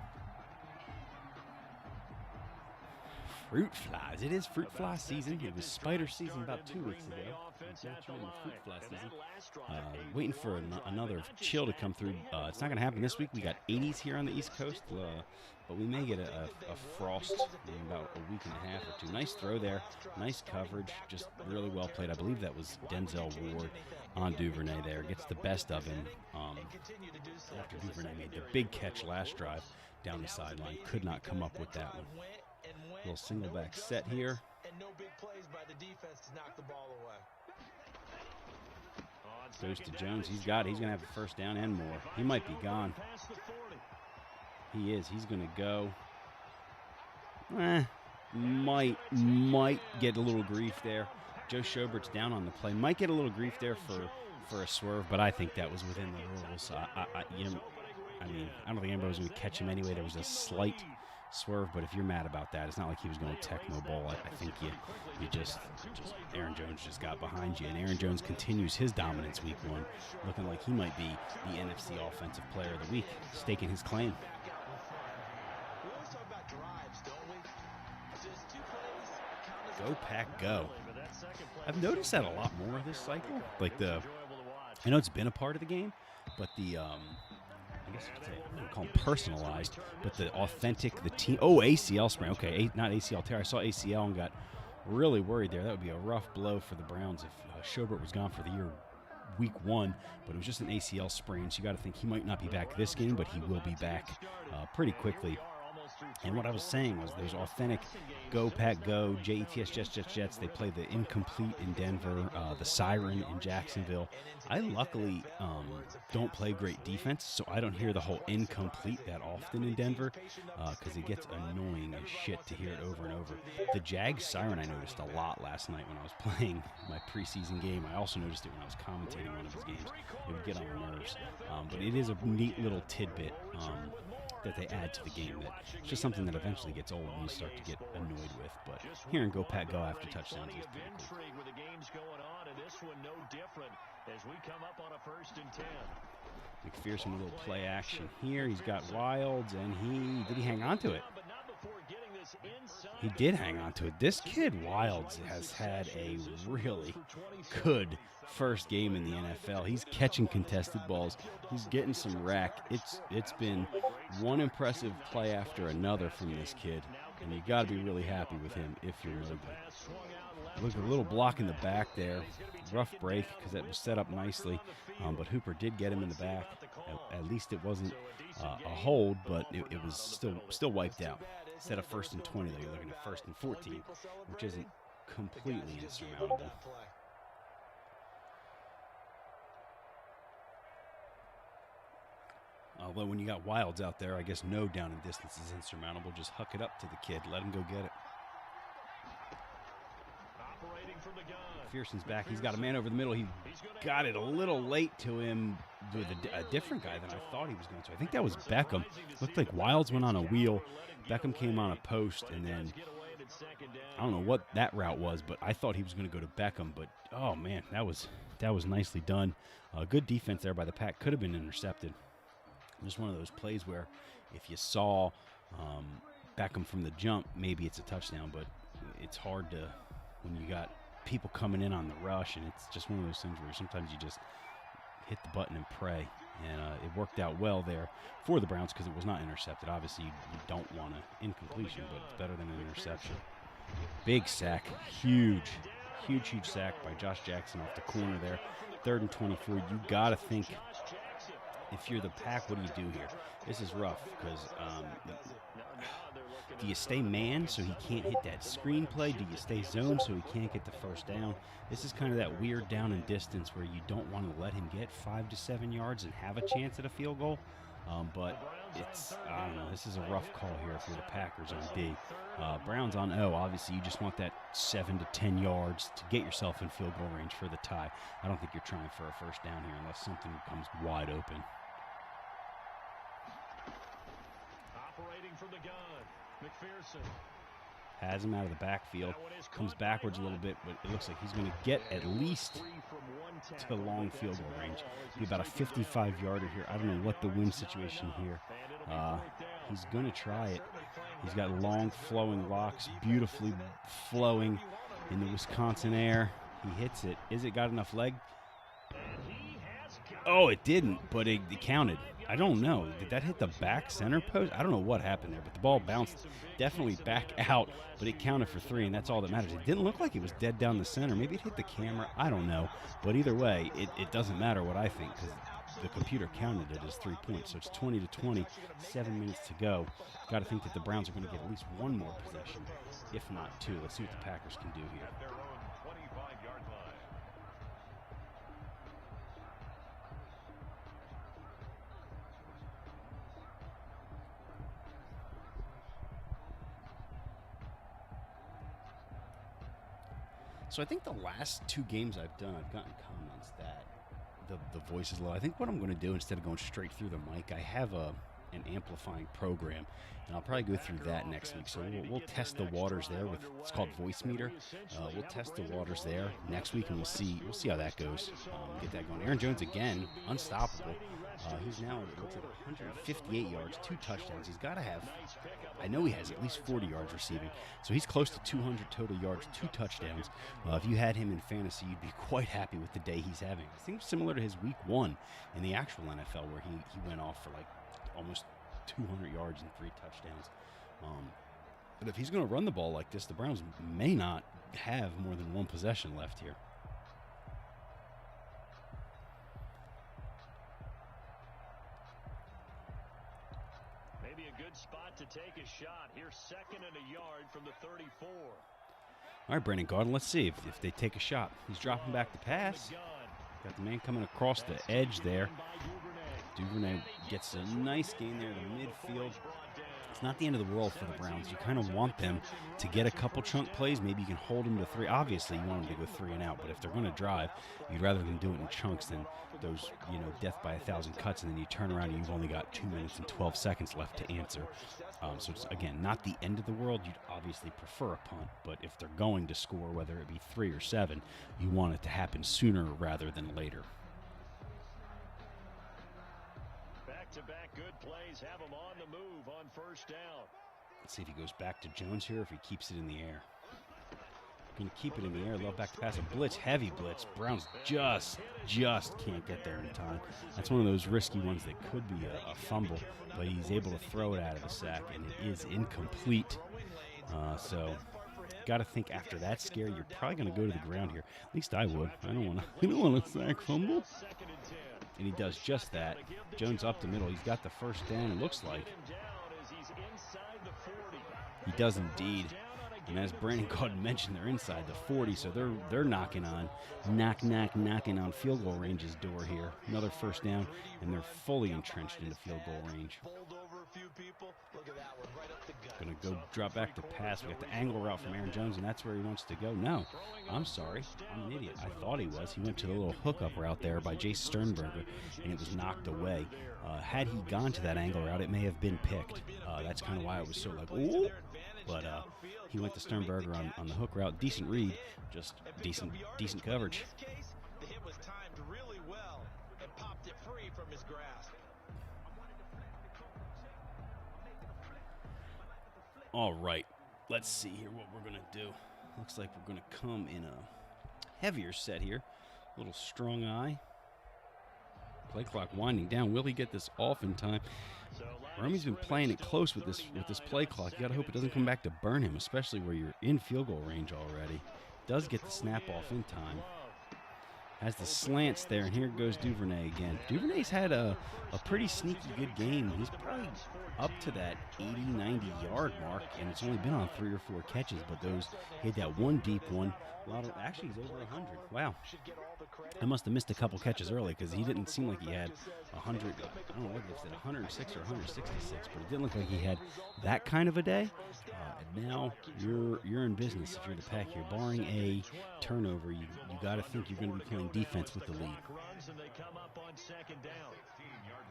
Fruit flies. It is fruit fly season. It was spider season about 2 weeks ago. Fruit fly season. Waiting for another chill to come through. It's not going to happen this week. We got 80s here on the East Coast, but we may get a frost in about a week and a half or 2. Nice throw there. Nice coverage. Just really well played. I believe that was Denzel Ward on Duvernay there. Gets the best of him after Duvernay made the big catch last drive down the sideline. Could not come up with that one. Little single back set here. And no big plays by the defense to knock the ball away. Goes to Jones. He's got it. He's going to have the first down and more. He might be gone. He is. He's going to go. Might get a little grief there. Joe Schobert's down on the play. Might get a little grief there for a swerve, but I think that was within the rules. I mean, I don't think anybody was going to catch him anyway. There was a slight swerve, but if you're mad about that, it's not like he was going to Tecmo Bowl. I think you just Aaron Jones just got behind you, and Aaron Jones continues his dominance week 1, looking like he might be the NFC Offensive Player of the Week, staking his claim. Go Pack Go. I've noticed that a lot more this cycle. Like I know it's been a part of the game, but I guess you could say, I don't call them personalized, but the authentic, the team. Oh, ACL sprain. Okay, not ACL tear. I saw ACL and got really worried there. That would be a rough blow for the Browns if Schobert was gone for the year week 1, but it was just an ACL sprain, so you got to think he might not be back this game, but he will be back pretty quickly. And what I was saying was there's authentic Go Pack Go, Jets, Jets. They play the incomplete in Denver, the siren in Jacksonville. I luckily don't play great defense, so I don't hear the whole incomplete that often in Denver because it gets annoying as shit to hear it over and over. The Jags siren I noticed a lot last night when I was playing my preseason game. I also noticed it when I was commentating one of his games. It would get on my nerves. But it is a neat little tidbit that they add to the game that it's just something that eventually gets old and you start to get annoyed with. But hearing Go Pack Go after touchdowns is pretty cool. McPherson with a little play action here. He's got Wilds, and did he hang on to it? He did hang on to it. This kid, Wilds, has had a really good first game in the NFL. He's catching contested balls. He's getting some rack. It's been one impressive play after another from this kid, and you got to be really happy with him if you're Logan. Look, a little block in the back there. Rough break because that was set up nicely, but Hooper did get him in the back. At least it wasn't a hold, but it was still wiped out. Instead of 1st and 20, though, you're looking at 1st and 14, which isn't completely insurmountable. Although when you got Wilds out there, I guess no down and distance is insurmountable. Just huck it up to the kid. Let him go get it. McPherson's back. He's got a man over the middle. He got it a little late to him with a different guy than I thought he was going to. I think that was Beckham. Looked like Wilds went on a wheel. Beckham came on a post, and then I don't know what that route was, but I thought he was going to go to Beckham. But, oh, man, that was nicely done. Good defense there by the Pack. Could have been intercepted. Just one of those plays where if you saw Beckham from the jump, maybe it's a touchdown, but it's hard to when you got people coming in on the rush, and it's just one of those things where sometimes you just hit the button and pray. And it worked out well there for the Browns because it was not intercepted. Obviously, you don't want an incompletion, but it's better than an interception. Big sack. Huge sack by Josh Jackson off the corner there. 3rd and 24. You got to think, if you're the Pack, what do you do here? This is rough because do you stay man so he can't hit that screen play? Do you stay zone so he can't get the first down? This is kind of that weird down and distance where you don't want to let him get 5 to 7 yards and have a chance at a field goal. But I don't know, this is a rough call here if you're the Packers on D. Browns on O. Obviously, you just want that 7 to 10 yards to get yourself in field goal range for the tie. I don't think you're trying for a first down here unless something comes wide open. Operating from the gun, McPherson. Has him out of the backfield, comes backwards a little bit, but it looks like he's going to get at least to long field goal range. Be about a 55-yarder here. I don't know what the wind situation here. He's going to try it. He's got long flowing locks, beautifully flowing in the Wisconsin air. He hits it. Is it got enough leg? Oh, it didn't, but it counted. I don't know. Did that hit the back center post? I don't know what happened there, but the ball bounced definitely back out, but it counted for 3, and that's all that matters. It didn't look like it was dead down the center. Maybe it hit the camera. I don't know. But either way, it doesn't matter what I think because the computer counted it as 3 points. So it's 20 to 20, 7 minutes to go. Got to think that the Browns are going to get at least one more possession, if not 2. Let's see what the Packers can do here. So I think the last 2 games I've done, I've gotten comments that the voice is low. I think what I'm going to do, instead of going straight through the mic, I have an amplifying program, and I'll probably go through that next week. So we'll test the waters there with, it's called Voice Meter. We'll test the waters there next week, and we'll see how that goes. Get that going. Aaron Jones again, unstoppable. He's now, it looks like 158 yards, 2 touchdowns. He's got to have, I know he has at least 40 yards receiving. So he's close to 200 total yards, 2 touchdowns. If you had him in fantasy, you'd be quite happy with the day he's having. I think similar to his week 1 in the actual NFL, where he went off for like almost 200 yards and 3 touchdowns. But if he's going to run the ball like this, the Browns may not have more than 1 possession left here. Maybe a good spot to take a shot. Here's 2nd and a yard from the 34. All right, Brandon Gaudin, let's see if they take a shot. He's dropping back to pass. Got the man coming across the edge there. Duvernay gets a nice gain there to midfield. It's not the end of the world for the Browns. You kind of want them to get a couple chunk plays. Maybe you can hold them to 3. Obviously, you want them to go 3 and out, but if they're going to drive, you'd rather them do it in chunks than those, death by 1,000 cuts, and then you turn around and you've only got 2 minutes and 12 seconds left to answer. So it's, again, not the end of the world. You'd obviously prefer a punt, but if they're going to score, whether it be 3 or 7, you want it to happen sooner rather than later. Back-to-back good plays have him on the move on 1st down. Let's see if he goes back to Jones here, if he keeps it in the air. Going to keep it in the air. Love back to pass. A blitz, heavy blitz. Browns just can't get there in time. That's one of those risky ones that could be a fumble, but he's able to throw it out of the sack, and it is incomplete. So got to think after that scare, you're probably going to go to the ground here. At least I would. I don't want a sack fumble. And he does just that. Jones up the middle. He's got the 1st down, it looks like. He does indeed. And as Brandon Gaudin mentioned, they're inside the 40, so they're knocking on field goal range's door here. Another 1st down, and they're fully entrenched into field goal range. Going to go drop back to pass. We got the angle route from Aaron Jones, and that's where he wants to go. No, I'm sorry. I'm an idiot. I thought he was. He went to the little hookup route there by Jace Sternberger, and it was knocked away. Had he gone to that angle route, it may have been picked. That's kind of why I was so like, ooh. But he went to Sternberger on the hook route. Decent read, just decent coverage. The hit was timed really well and popped it free from his grasp. All right, let's see here what we're going to do. Looks like we're going to come in a heavier set here. A little strong eye. Play clock winding down. Will he get this off in time? Romy's been playing it close with this play clock. You got to hope it doesn't come back to burn him, especially where you're in field goal range already. Does get the snap off in time. Has the slants there, and here goes Duvernay again. Duvernay's had a pretty sneaky good game. He's probably up to that 80, 90-yard mark, and it's only been on 3 or 4 catches, but he had that one deep one. Actually, he's over 100. Wow. I must have missed a couple catches early because he didn't seem like he had 100. I don't know what they said, 106 or 166, but it didn't look like he had that kind of a day. And now you're in business if you're the Pack here. Barring a turnover, you got to think you're going to be playing defense with the lead.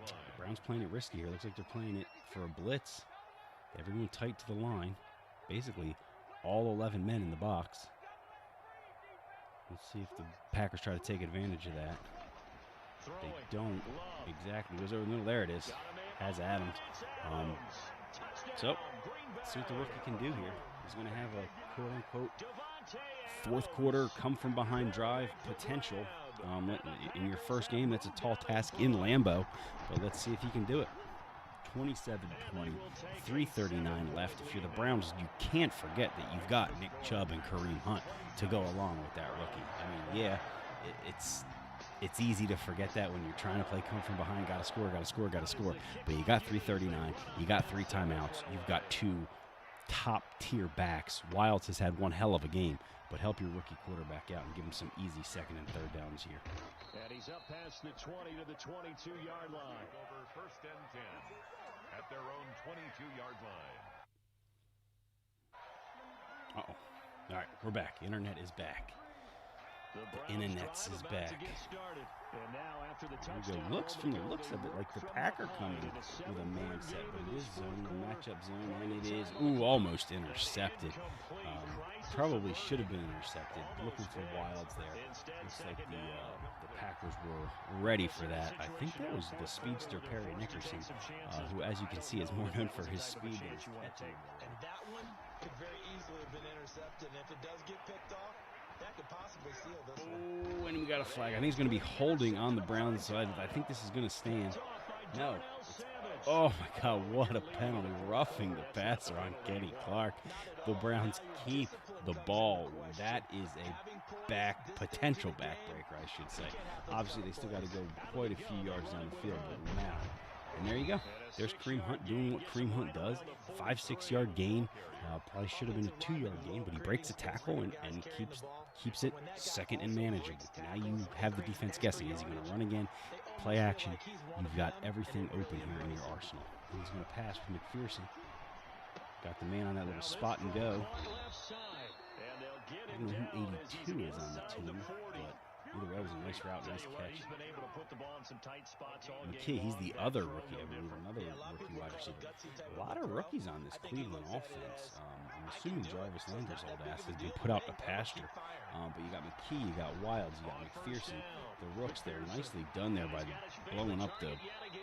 The Browns playing it risky here. Looks like they're playing it for a blitz. Everyone tight to the line. Basically, all 11 men in the box. Let's see if the Packers try to take advantage of that. They don't exactly. Goes over the middle. There it is. Has Adams. So, let's see what the rookie can do here. He's going to have a quote-unquote 4th quarter come-from-behind drive potential. In your first game, that's a tall task in Lambeau, but let's see if he can do it. 27-20, 3:39 left. If you're the Browns, you can't forget that you've got Nick Chubb and Kareem Hunt to go along with that rookie. I mean, yeah, it's easy to forget that when you're trying to play come from behind, got to score. But you got 3:39, you got 3 timeouts, you've got 2 top-tier backs. Wilds has had one hell of a game, but help your rookie quarterback out and give him some easy 2nd and 3rd downs here. And he's up past the 20 to the 22-yard line. Over 1st and 10 at their own 22-yard line. Uh-oh. All right, we're back. Internet is back. The internets is back. There we go. Looks from the looks of it like the Packer coming with a man set, but it is zone, the matchup zone, and it is almost intercepted. Probably should have been intercepted. Looking for Wilds there. Looks like the Packers were ready for that. I think that was the speedster Perry Nickerson, who, as you can see, is more known for his speed than his catching. And that one could very easily have been intercepted. And if it does get picked off, that could possibly seal this one. Oh, and we got a flag. I think he's going to be holding on the Browns side. I think this is going to stand. No. Oh, my God, what a penalty. Roughing the passer on Kenny Clark. The Browns keep the ball. That is a potential backbreaker, I should say. Obviously, they still got to go quite a few yards down the field, but now. And there you go. There's Kareem Hunt doing what Kareem Hunt does. 5-6 yard gain. Probably should have been a 2 yard gain, but he breaks a tackle and keeps it second and manageable. Now you have the defense guessing. Is he going to run again? Play action. You've got everything open here in your arsenal. And he's going to pass with McPherson. Got the man on that little spot and go. I don't know who 82 is on the team, but either way, it was a nice route, nice catch. McKay, he's the other rookie, I believe, another rookie wide receiver. A lot of rookies on this Cleveland offense. I'm assuming Jarvis Landry's old ass has been put out to pasture. But you got McKee, you got Wilds, you got McPherson. The rooks there, nicely done there by blowing up the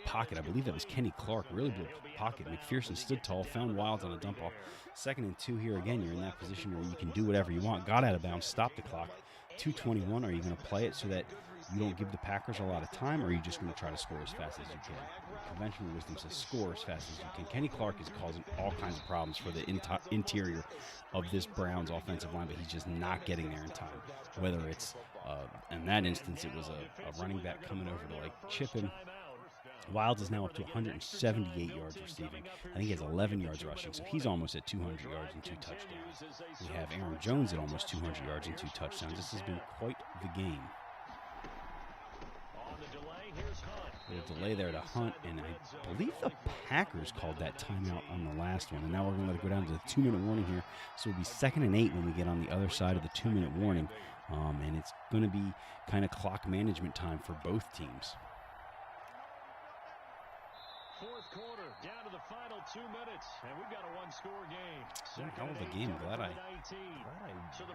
pocket. I believe that was Kenny Clark, really blew up the pocket. McPherson stood tall, found Wilds on a dump off. 2nd and 2 here again. You're in that position where you can do whatever you want. Got out of bounds, stopped the clock. 2:21. Are you going to play it so that you don't give the Packers a lot of time, or are you just going to try to score as fast as you can? Conventional wisdom says score as fast as you can. Kenny Clark is causing all kinds of problems for the interior of this Browns offensive line, but he's just not getting there in time. Whether it's, in that instance, it was a running back coming over to like chip him. Wilds is now up to 178 yards receiving. I think he has 11 yards rushing, so he's almost at 200 yards and 2 touchdowns. We have Aaron Jones at almost 200 yards and 2 touchdowns. This has been quite the game. A little delay there to Hunt, and I believe the Packers called that timeout on the last one, and now we're going to let it go down to the 2-minute warning here. So it'll be 2nd and 8 when we get on the other side of the 2-minute warning, and it's going to be kind of clock management time for both teams. Fourth quarter, down to the final 2 minutes, and we've got a one-score game. Yeah, hell of a game. Glad I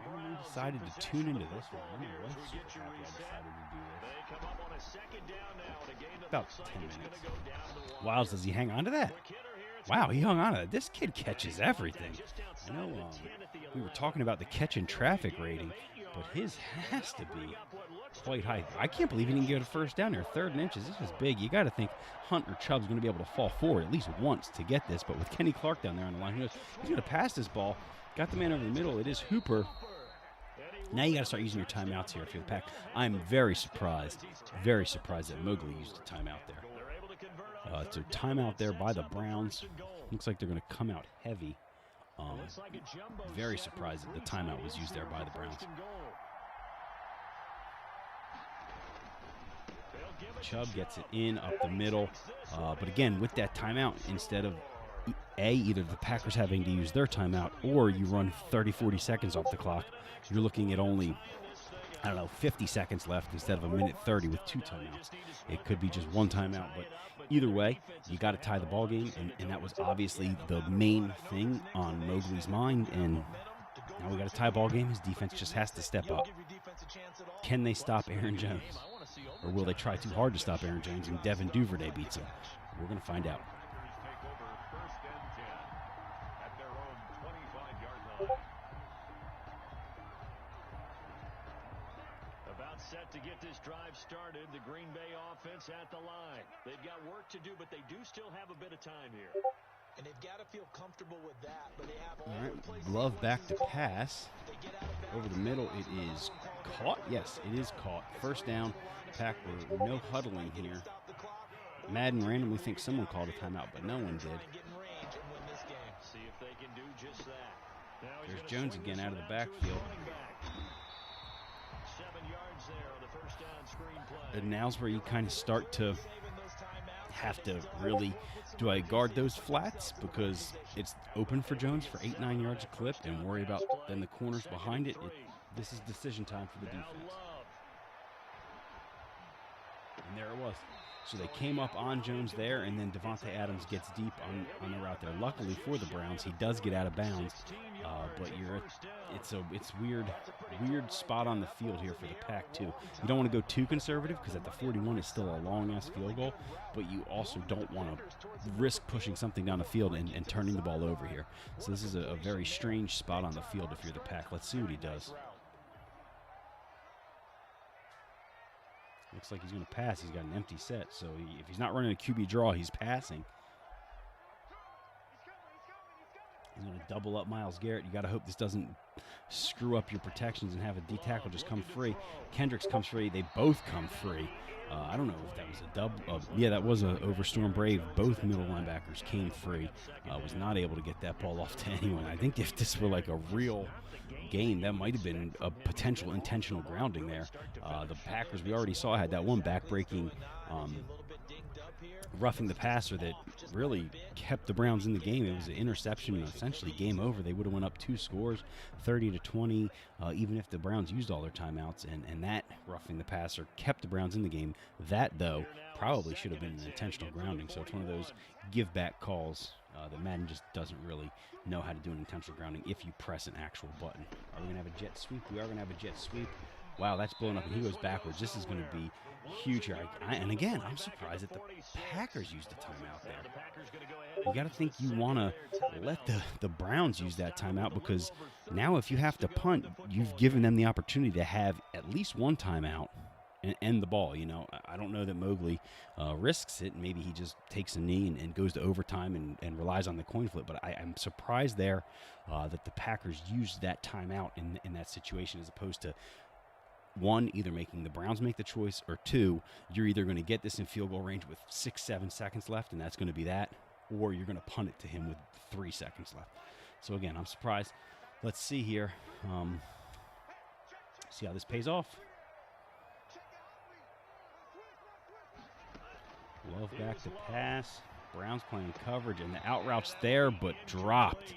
randomly decided to tune into this one. I'm really super happy I decided to do this. They come up on a 2nd down now in a game that About looks 10 like it's minutes. gonna go down the wire. Wilds, does he hang on to that? Wow, he hung on to that. This kid catches everything. I know we were talking about the catch and traffic rating, but his has to be quite high. I can't believe he didn't get a first down there. 3rd and inches. This is big. You got to think Hunt or Chubb's going to be able to fall forward at least once to get this. But with Kenny Clark down there on the line, he's going to pass this ball. Got the man over the middle. It is Hooper. Now you got to start using your timeouts here if you're the Pack. I'm very surprised that Mowgli used a timeout there. It's a timeout there by the Browns. Looks like they're going to come out heavy. Very surprised that the timeout was used there by the Browns. Chubb gets it in up the middle. But again, with that timeout, instead of either the Packers having to use their timeout or you run 30-40 seconds off the clock, you're looking at only, 50 seconds left instead of a minute 30 with 2 timeouts. It could be just 1 timeout, but either way, you got to tie the ball game, and that was obviously the main thing on Mowgli's mind, and now we got to tie a ball game. His defense just has to step up. Can they stop Aaron Jones? Or will they try too hard to stop Aaron Jones and Devin Duvernay beats him? We're going to find out. About set to get this drive started, the Green Bay offense at the line. They've got work to do, but they do still have a bit of time here. And they've got to feel comfortable with that, but they have all right, Glove back to pass. Over the middle, it is caught. Yes, it is caught. First down. Pack were no huddling here. Madden randomly thinks someone called a timeout, but no one did. See if they can do just that. There's Jones again out of the backfield. 7 yards there on the first down screen play. And now's where you kind of start to have to really, do I guard those flats because it's open for Jones for 8-9 yards a clip and worry about then the corners behind it? This is decision time for the defense. And there it was. So they came up on Jones there, and then Devontae Adams gets deep on the route there. Luckily for the Browns, he does get out of bounds, but it's weird spot on the field here for the Pack too. You don't want to go too conservative because at the 41 it's still a long-ass field goal, but you also don't want to risk pushing something down the field and turning the ball over here. So this is a very strange spot on the field if you're the Pack. Let's see what he does. Looks like he's going to pass. He's got an empty set, so if he's not running a QB draw, he's passing. He's going to double up Myles Garrett. You got to hope this doesn't screw up your protections and have a D tackle just come free. Kendricks comes free. They both come free. I don't know if that was a dub. Yeah, that was a Overstorm Brave. Both middle linebackers came free. Was not able to get that ball off to anyone. I think if this were like a real game, that might have been a potential intentional grounding there. The Packers, we already saw, had that one back-breaking roughing the passer that really kept the Browns in the game. It was an interception, essentially game over. They would have went up 2 scores, 30-20, even if the Browns used all their timeouts, and that roughing the passer kept the Browns in the game. That, though, probably should have been an intentional grounding. So it's one of those give-back calls that Madden just doesn't really know how to do an intentional grounding if you press an actual button. Are we going to have a jet sweep? We are going to have a jet sweep. Wow, that's blown up, and he goes backwards. This is going to be huge here. And again, I'm surprised that the Packers used a timeout there. You got to think you want to let the Browns use that timeout, because now if you have to punt, you've given them the opportunity to have at least one timeout and end the ball. I don't know that Mowgli risks it. Maybe he just takes a knee and goes to overtime and relies on the coin flip. But I'm surprised there that the Packers used that timeout in that situation, as opposed to, one, either making the Browns make the choice, or two, you're either going to get this in field goal range with 6-7 seconds left, and that's going to be that, or you're going to punt it to him with 3 seconds left. So again, I'm surprised. Let's see here. See how this pays off. Love back to pass. Browns playing coverage, and the out route's there, but dropped,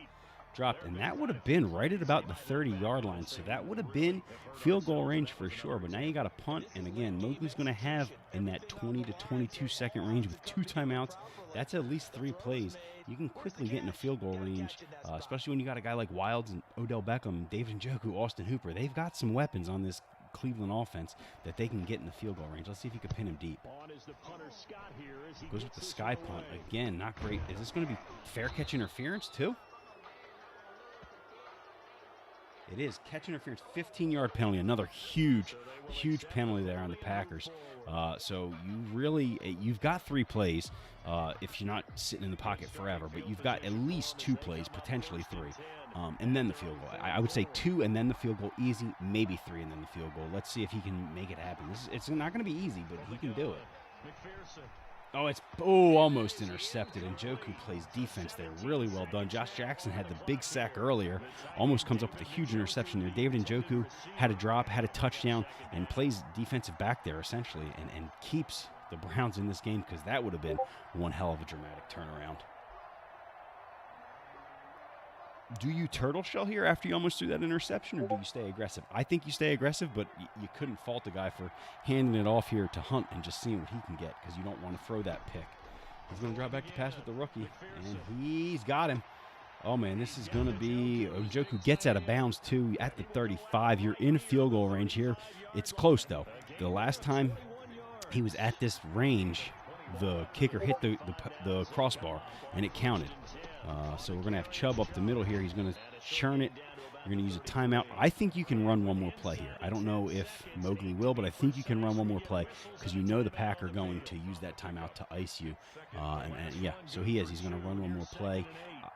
and that would have been right at about the 30-yard line, so that would have been field goal range for sure. But now you got a punt, and again, Mowgli's going to have in that 20 to 22 second range with 2 timeouts. That's at least 3 plays. You can quickly get in a field goal range, especially when you got a guy like Wilds and Odell Beckham, David Njoku, Austin Hooper. They've got some weapons on this Cleveland offense that they can get in the field goal range. Let's see if he can pin him deep. Goes with the sky punt again. Not great. Is this going to be fair catch interference too? It is. Catch interference, 15-yard penalty. Another huge penalty there on the Packers. So you've got 3 plays if you're not sitting in the pocket forever, but you've got at least 2 plays, potentially 3, and then the field goal. I would say 2 and then the field goal, easy, maybe 3 and then the field goal. Let's see if he can make it happen. It's not going to be easy, but he can do it. Almost intercepted, and Njoku plays defense there. Really well done. Josh Jackson had the big sack earlier, almost comes up with a huge interception there. David Njoku had a drop, had a touchdown, and plays defensive back there essentially, and keeps the Browns in this game, because that would have been one hell of a dramatic turnaround. Do you turtle shell here after you almost threw that interception, or do you stay aggressive? I think you stay aggressive, but you couldn't fault the guy for handing it off here to Hunt and just seeing what he can get, because you don't want to throw that pick. He's going to drop back to pass with the rookie, and he's got him. Oh, man, this is going to be – Njoku gets out of bounds, too, at the 35. You're in field goal range here. It's close, though. The last time he was at this range, the kicker hit the crossbar, and it counted. So we're going to have Chubb up the middle here. He's going to churn it. You're going to use a timeout. I think you can run one more play here. I don't know if Mowgli will, but I think you can run one more play, because you know the Pack are going to use that timeout to ice you. Yeah, so he is. He's going to run one more play.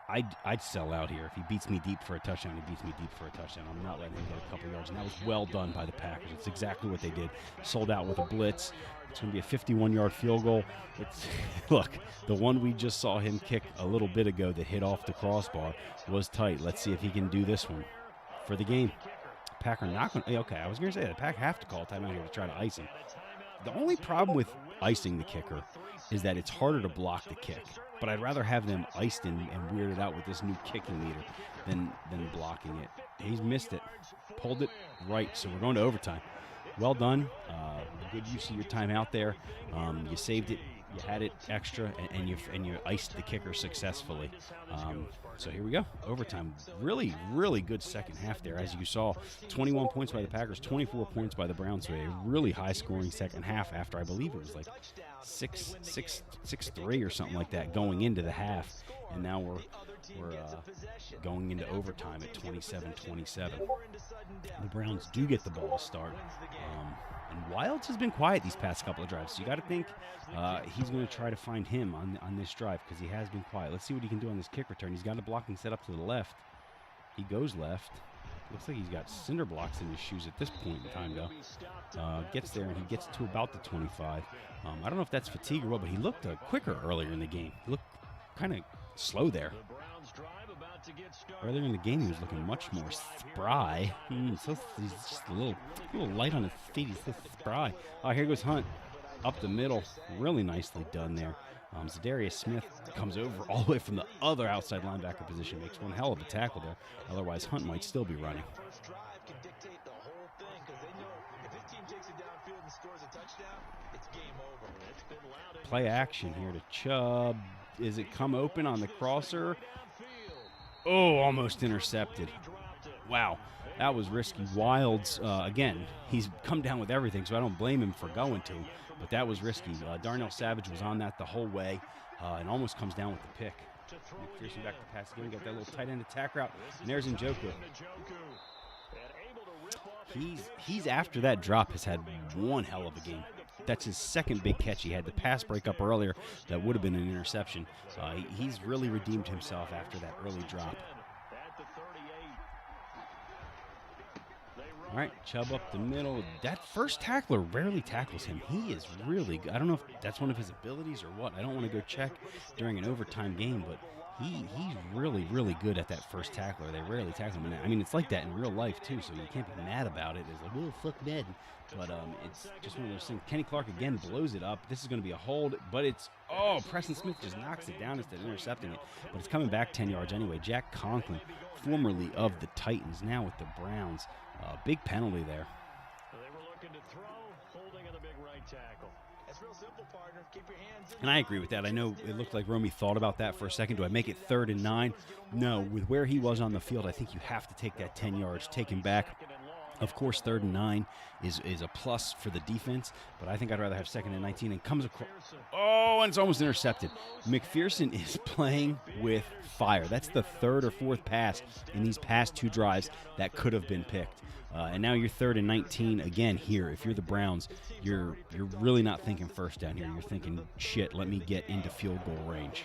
I'd sell out here. If he beats me deep for a touchdown, he beats me deep for a touchdown. I'm not letting him get a couple yards, and that was well done by the Packers. It's exactly what they did. Sold out with a blitz. It's going to be a 51-yard field goal. Look, the one we just saw him kick a little bit ago that hit off the crossbar was tight. Let's see if he can do this one for the game. Pack are not going to – okay, I was going to say the Pack have to call a timeout here to try to ice him. The only problem with icing the kicker is that it's harder to block the kick. But I'd rather have them iced and weirded out with this new kicking meter than blocking it. he's missed it. Pulled it right, so we're going to overtime. Well done. Good use of your time out there. You saved it. You had it extra, and you iced the kicker successfully. So here we go, overtime. Really, really good second half there. As you saw, 21 points by the Packers, 24 points by the Browns. So a really high-scoring second half after, I believe it was like 6-3 or something like that going into the half. And now we're going into overtime at 27-27. The Browns do get the ball to start. And Wilds has been quiet these past couple of drives. So you got to think he's going to try to find him on this drive because he has been quiet. Let's see what he can do on this kick return. He's got a blocking set up to the left. He goes left. Looks like he's got cinder blocks in his shoes at this point in time, though. Gets there, and he gets to about the 25. I don't know if that's fatigue or what, but he looked quicker earlier in the game. He looked kind of slow there. Earlier in the game, he was looking much more spry. So he's just a little light on his feet. He's so spry. Oh, here goes Hunt up the middle. Really nicely done there. Zadarius Smith comes over all the way from the other outside linebacker position. Makes one hell of a tackle there. Otherwise, Hunt might still be running. First drive can dictate the whole thing because they know if his team takes it downfield and scores a touchdown, it's game over. Play action here to Chubb. Is it come open on the crosser? Oh, almost intercepted. Wow, that was risky. Wilds, again, he's come down with everything, so I don't blame him for going to, but that was risky. Darnell Savage was on that the whole way and almost comes down with the pick. McPherson back to pass again. Got that little tight end attack route, and there's Njoku. He's after that drop has had one hell of a game. That's his second big catch. He had the pass break up earlier that would have been an interception. He's really redeemed himself after that early drop. All right, Chubb up the middle. That first tackler rarely tackles him. He is really good. I don't know if that's one of his abilities or what. I don't want to go check during an overtime game, but he's really, really good at that first tackler. They rarely tackle him. I mean, it's like that in real life, too, so you can't be mad about it. It's like, oh, fuck dead. But it's just one of those things. Kenny Clark again blows it up. This is going to be a hold, but Preston Smith just knocks it down instead of intercepting it. But it's coming back 10 yards anyway. Jack Conklin, formerly of the Titans, now with the Browns. Big penalty there. They were looking to throw, holding on the big right tackle. That's real simple, partner. Keep your hands in. And I agree with that. I know it looked like Romy thought about that for a second. Do I make it 3rd and 9? No. With where he was on the field, I think you have to take that 10 yards, take him back. Of course, 3rd and 9 is a plus for the defense, but I think I'd rather have 2nd and 19 and comes across. Oh, and it's almost intercepted. McPherson is playing with fire. That's the 3rd or 4th pass in these past 2 drives that could have been picked. And now you're 3rd and 19 again here. If you're the Browns, you're really not thinking first down here. You're thinking, shit, let me get into field goal range.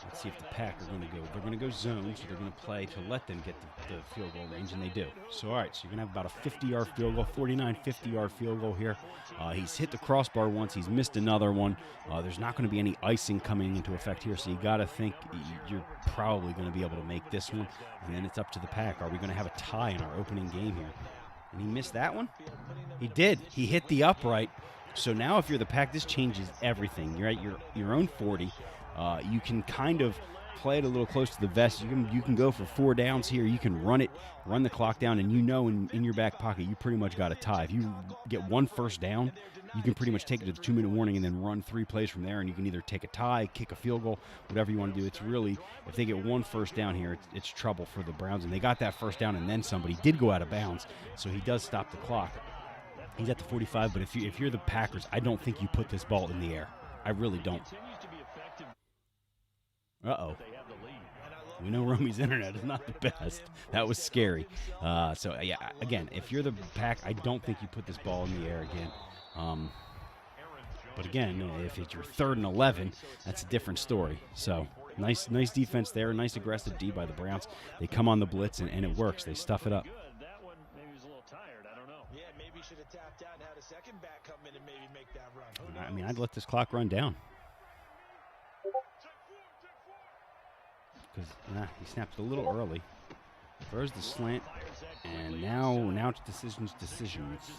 Let's see if the Pack are going to go. They're going to go zone, so they're going to play to let them get the field goal range, and they do. So, all right, so you're going to have about a 50-yard field goal, 49, 50-yard field goal here. He's hit the crossbar once. He's missed another one. There's not going to be any icing coming into effect here, so you got to think you're probably going to be able to make this one, and then it's up to the Pack. Are we going to have a tie in our opening game here? And he missed that one? He did. He hit the upright. So now if you're the Pack, this changes everything. You're at your own 40. You can kind of play it a little close to the vest. You can go for 4 downs here. You can run the clock down, and in your back pocket, you pretty much got a tie. If you get 1 first down, you can pretty much take it to the 2-minute warning and then run 3 plays from there, and you can either take a tie, kick a field goal, whatever you want to do. It's really, if they get 1 first down here, it's trouble for the Browns, and they got that first down, and then somebody did go out of bounds, so he does stop the clock. He's at the 45, but if you're the Packers, I don't think you put this ball in the air. I really don't. Uh-oh. We know Romy's internet is not the best. That was scary. So, yeah, again, if you're the Pack, I don't think you put this ball in the air again. But, again, if it's your 3rd and 11, that's a different story. So, nice defense there. Nice aggressive D by the Browns. They come on the blitz, and it works. They stuff it up. That one, maybe he was a little tired. I don't know. Yeah, maybe he should have tapped out and had a second back come in and maybe make that run. I mean, I'd let this clock run down. Because he snapped it a little early. Throws the slant, and now it's decisions.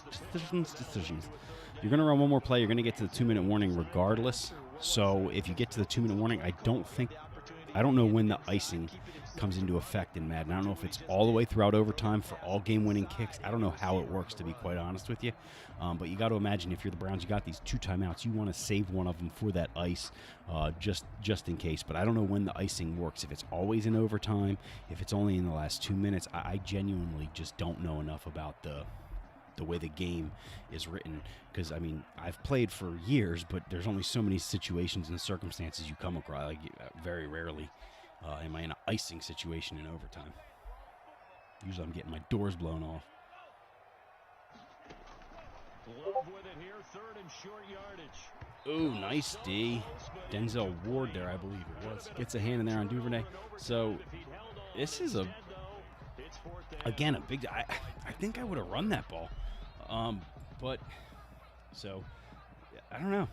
You're going to run one more play. You're going to get to the 2-minute warning regardless. So if you get to the 2-minute warning, I don't think I don't know when the icing comes into effect in Madden. I don't know if it's all the way throughout overtime for all game-winning kicks. I don't know how it works, to be quite honest with you. But you got to imagine if you're the Browns, you got these 2 timeouts. You want to save one of them for that ice, just in case. But I don't know when the icing works. If it's always in overtime, if it's only in the last 2 minutes, I genuinely just don't know enough about the way the game is written, because I mean, I've played for years, but there's only so many situations and circumstances you come across. Like, very rarely am I in an icing situation in overtime. Usually I'm getting my doors blown off. Love with it here, 3rd and short yardage. Ooh, nice D. Denzel Ward there, I believe it was. Gets a hand in there on Duvernay. So this is again a big. I think I would have run that ball. But so I don't know.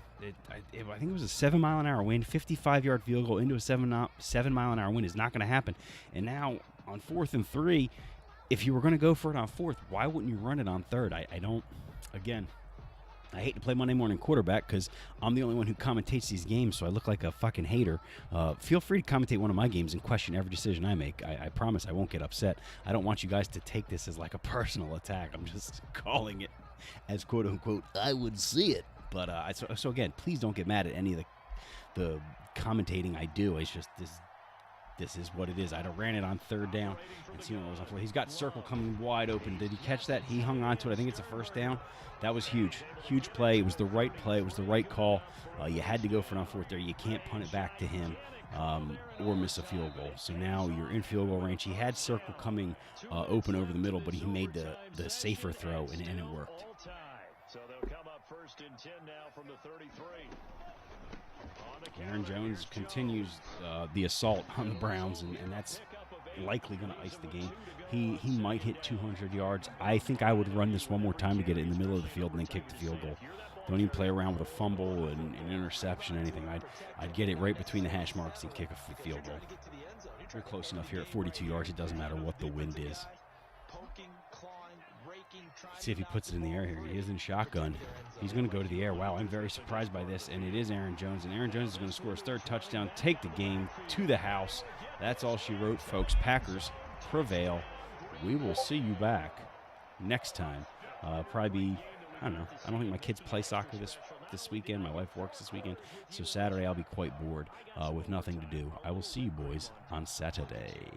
I think it was a 7-mile-an-hour wind, 55-yard field goal into a 7-mile-an-hour wind is not going to happen. And now on 4th and 3, if you were going to go for it on 4th, why wouldn't you run it on 3rd? I don't. Again, I hate to play Monday morning quarterback because I'm the only one who commentates these games, so I look like a fucking hater. Feel free to commentate one of my games and question every decision I make. I promise I won't get upset. I don't want you guys to take this as like a personal attack. I'm just calling it as quote-unquote, I would see it. But so again, please don't get mad at any of the commentating I do. It's just this is what it is. I'd have ran it on 3rd down and seen what was on 4th. He's got circle coming wide open. Did he catch that? He hung on to it. I think it's a 1st down. That was huge. Huge play. It was the right play. It was the right call. You had to go for it on 4th there. You can't punt it back to him or miss a field goal. So now you're in field goal range. He had circle coming open over the middle, but he made the safer throw, and it worked. So they'll come up 1st and 10 now from the 33. Aaron Jones continues the assault on the Browns, and that's likely going to ice the game. He might hit 200 yards. I think I would run this one more time to get it in the middle of the field and then kick the field goal. Don't even play around with a fumble and an interception or anything. I'd get it right between the hash marks and kick a field goal. We're close enough here at 42 yards. It doesn't matter what the wind is. Let's see if he puts it in the air here. He is in shotgun. He's going to go to the air. Wow, I'm very surprised by this, and it is Aaron Jones. And Aaron Jones is going to score his 3rd touchdown, take the game to the house. That's all she wrote, folks. Packers prevail. We will see you back next time. Probably be, I don't know. I don't think my kids play soccer this weekend. My wife works this weekend. So Saturday I'll be quite bored with nothing to do. I will see you boys on Saturday.